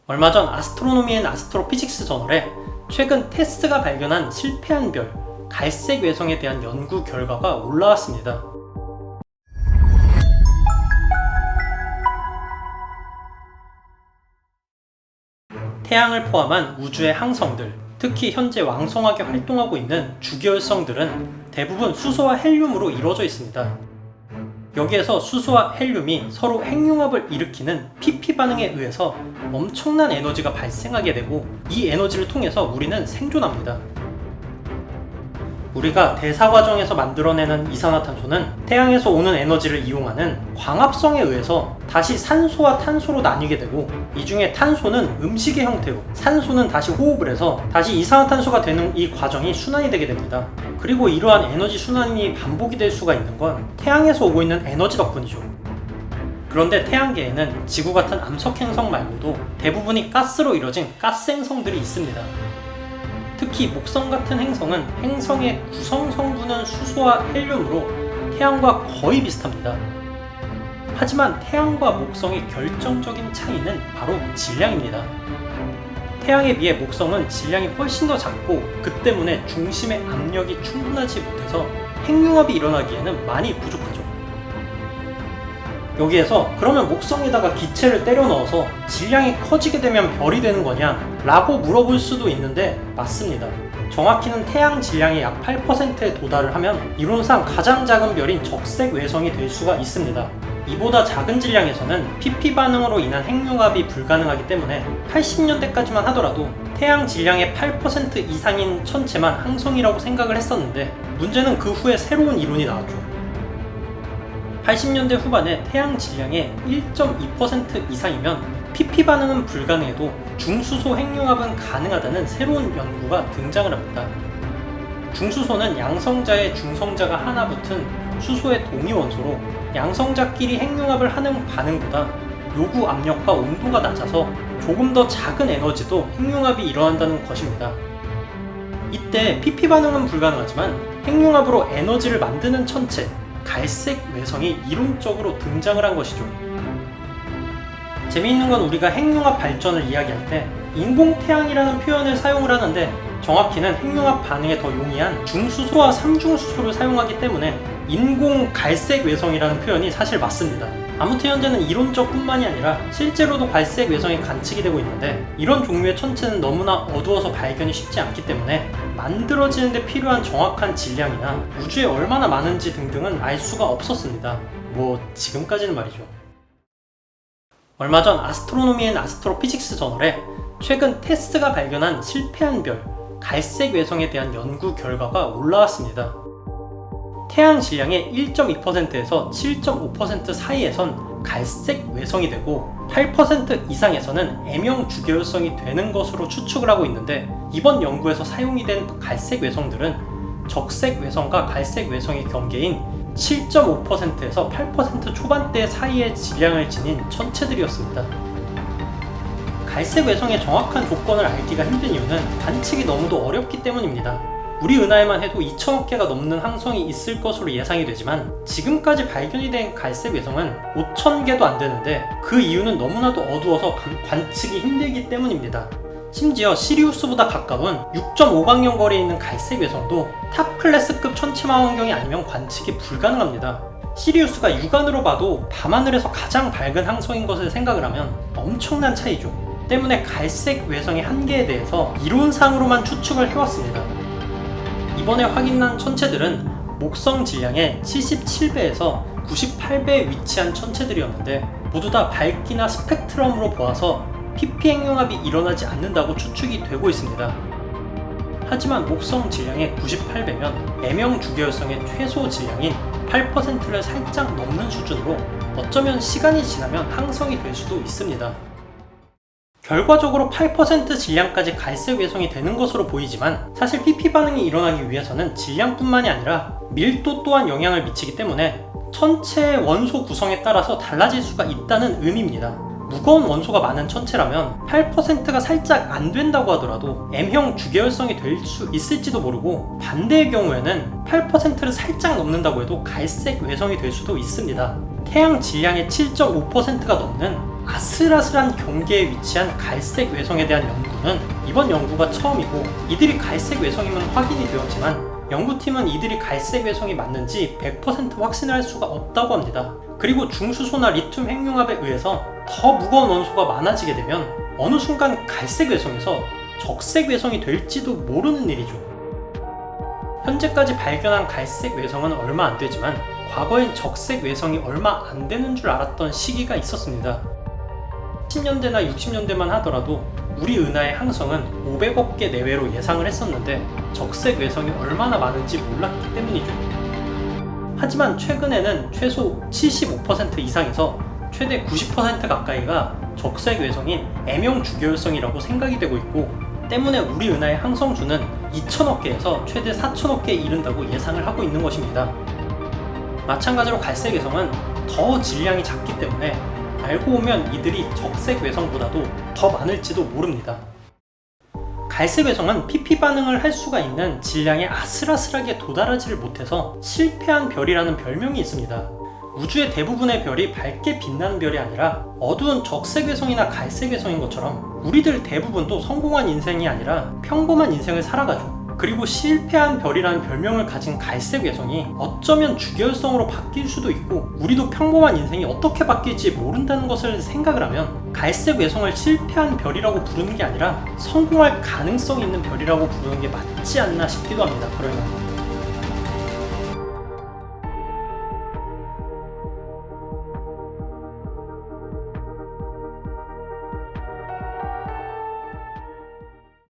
얼마 전 아스트로노미 앤 아스트로피직스 저널에 최근 테스가 발견한 실패한 별, 갈색 외성에 대한 연구 결과가 올라왔습니다. 태양을 포함한 우주의 항성들, 특히 현재 왕성하게 활동하고 있는 주기혈성들은 대부분 수소와 헬륨으로 이루어져 있습니다. 여기에서 수소와 헬륨이 서로 핵융합을 일으키는 PP 반응에 의해서 엄청난 에너지가 발생하게 되고, 이 에너지를 통해서 우리는 생존합니다. 우리가 대사 과정에서 만들어내는 이산화탄소는 태양에서 오는 에너지를 이용하는 광합성에 의해서 다시 산소와 탄소로 나뉘게 되고, 이 중에 탄소는 음식의 형태로, 산소는 다시 호흡을 해서 다시 이산화탄소가 되는 이 과정이 순환이 되게 됩니다. 그리고 이러한 에너지 순환이 반복이 될 수가 있는 건 태양에서 오고 있는 에너지 덕분이죠. 그런데 태양계에는 지구 같은 암석 행성 말고도 대부분이 가스로 이루어진 가스 행성들이 있습니다. 특히 목성 같은 행성은 행성의 구성 성분은 수소와 헬륨으로 태양과 거의 비슷합니다. 하지만 태양과 목성의 결정적인 차이는 바로 질량입니다. 태양에 비해 목성은 질량이 훨씬 더 작고, 그 때문에 중심의 압력이 충분하지 못해서 핵융합이 일어나기에는 많이 부족하죠. 여기에서 그러면 목성에다가 기체를 때려 넣어서 질량이 커지게 되면 별이 되는 거냐? 라고 물어볼 수도 있는데, 맞습니다. 정확히는 태양 질량의 약 8%에 도달을 하면 이론상 가장 작은 별인 적색 외성이 될 수가 있습니다. 이보다 작은 질량에서는 PP 반응으로 인한 핵융합이 불가능하기 때문에 80년대까지만 하더라도 태양 질량의 8% 이상인 천체만 항성이라고 생각을 했었는데, 문제는 그 후에 새로운 이론이 나왔죠. 80년대 후반에 태양 질량의 1.2% 이상이면 PP 반응은 불가능해도 중수소 핵융합은 가능하다는 새로운 연구가 등장을 합니다. 중수소는 양성자에 중성자가 하나 붙은 수소의 동위 원소로, 양성자끼리 핵융합을 하는 반응보다 요구 압력과 온도가 낮아서 조금 더 작은 에너지도 핵융합이 일어난다는 것입니다. 이때 PP 반응은 불가능하지만 핵융합으로 에너지를 만드는 천체, 갈색 외성이 이론적으로 등장을 한 것이죠. 재미있는 건 우리가 핵융합 발전을 이야기할 때 인공태양이라는 표현을 사용을 하는데, 정확히는 핵융합 반응에 더 용이한 중수소와 삼중수소를 사용하기 때문에 인공 갈색 외성이라는 표현이 사실 맞습니다. 아무튼 현재는 이론적 뿐만이 아니라 실제로도 갈색 외성이 관측이 되고 있는데, 이런 종류의 천체는 너무나 어두워서 발견이 쉽지 않기 때문에 만들어지는 데 필요한 정확한 질량이나 우주에 얼마나 많은지 등등은 알 수가 없었습니다. 지금까지는 말이죠. 얼마 전 아스트로노미 앤 아스트로피직스 저널에 최근 테스가 발견한 실패한 별, 갈색 외성에 대한 연구 결과가 올라왔습니다. 태양 질량의 1.2%에서 7.5% 사이에선 갈색 외성이 되고, 8% 이상에서는 M형 주계율성이 되는 것으로 추측을 하고 있는데, 이번 연구에서 사용이 된 갈색 외성들은 적색 외성과 갈색 외성의 경계인 7.5%에서 8% 초반대 사이의 질량을 지닌 천체들이었습니다. 갈색 외성의 정확한 조건을 알기가 힘든 이유는 관측이 너무도 어렵기 때문입니다. 우리 은하에만 해도 2천억 개가 넘는 항성이 있을 것으로 예상이 되지만, 지금까지 발견이 된 갈색 외성은 5천 개도 안 되는데, 그 이유는 너무나도 어두워서 관측이 힘들기 때문입니다. 심지어 시리우스보다 가까운 6.5광년 거리에 있는 갈색 외성도 탑 클래스급 천체망 환경이 아니면 관측이 불가능합니다. 시리우스가 육안으로 봐도 밤하늘에서 가장 밝은 항성인 것을 생각을 하면 엄청난 차이죠. 때문에 갈색 외성의 한계에 대해서 이론상으로만 추측을 해왔습니다. 이번에 확인한 천체들은 목성 질량의 77배에서 98배에 위치한 천체들이었는데, 모두 다 밝기나 스펙트럼으로 보아서 PP 핵융합이 일어나지 않는다고 추측이 되고 있습니다. 하지만 목성 질량의 98배면 M형 주계열성의 최소 질량인 8%를 살짝 넘는 수준으로 어쩌면 시간이 지나면 항성이 될 수도 있습니다. 결과적으로 8% 질량까지 갈색 외성이 되는 것으로 보이지만, 사실 PP 반응이 일어나기 위해서는 질량뿐만이 아니라 밀도 또한 영향을 미치기 때문에 천체의 원소 구성에 따라서 달라질 수가 있다는 의미입니다. 무거운 원소가 많은 천체라면 8%가 살짝 안 된다고 하더라도 M형 주계열성이 될 수 있을지도 모르고, 반대의 경우에는 8%를 살짝 넘는다고 해도 갈색 외성이 될 수도 있습니다. 태양 질량의 7.5%가 넘는 아슬아슬한 경계에 위치한 갈색 외성에 대한 연구는 이번 연구가 처음이고, 이들이 갈색 외성임은 확인이 되었지만 연구팀은 이들이 갈색 외성이 맞는지 100% 확신을 할 수가 없다고 합니다. 그리고 중수소나 리튬 핵융합에 의해서 더 무거운 원소가 많아지게 되면 어느 순간 갈색 외성에서 적색 외성이 될지도 모르는 일이죠. 현재까지 발견한 갈색 외성은 얼마 안 되지만 과거엔 적색 외성이 얼마 안 되는 줄 알았던 시기가 있었습니다. 10년대나 60년대만 하더라도 우리 은하의 항성은 500억 개 내외로 예상을 했었는데 적색 외성이 얼마나 많은지 몰랐기 때문이죠. 하지만 최근에는 최소 75% 이상에서 최대 90% 가까이가 적색 외성인 M형 주계열성이라고 생각이 되고 있고, 때문에 우리 은하의 항성수는 2천억 개에서 최대 4천억 개에 이른다고 예상을 하고 있는 것입니다. 마찬가지로 갈색 외성은 더 질량이 작기 때문에 알고 보면 이들이 적색 외성보다도 더 많을지도 모릅니다. 갈색 외성은 PP 반응을 할 수가 있는 질량에 아슬아슬하게 도달하지를 못해서 실패한 별이라는 별명이 있습니다. 우주의 대부분의 별이 밝게 빛나는 별이 아니라 어두운 적색 외성이나 갈색 외성인 것처럼 우리들 대부분도 성공한 인생이 아니라 평범한 인생을 살아가죠. 그리고 실패한 별이라는 별명을 가진 갈색 외성이 어쩌면 주계열성으로 바뀔 수도 있고, 우리도 평범한 인생이 어떻게 바뀔지 모른다는 것을 생각을 하면 갈색 외성을 실패한 별이라고 부르는 게 아니라 성공할 가능성이 있는 별이라고 부르는 게 맞지 않나 싶기도 합니다. 그러면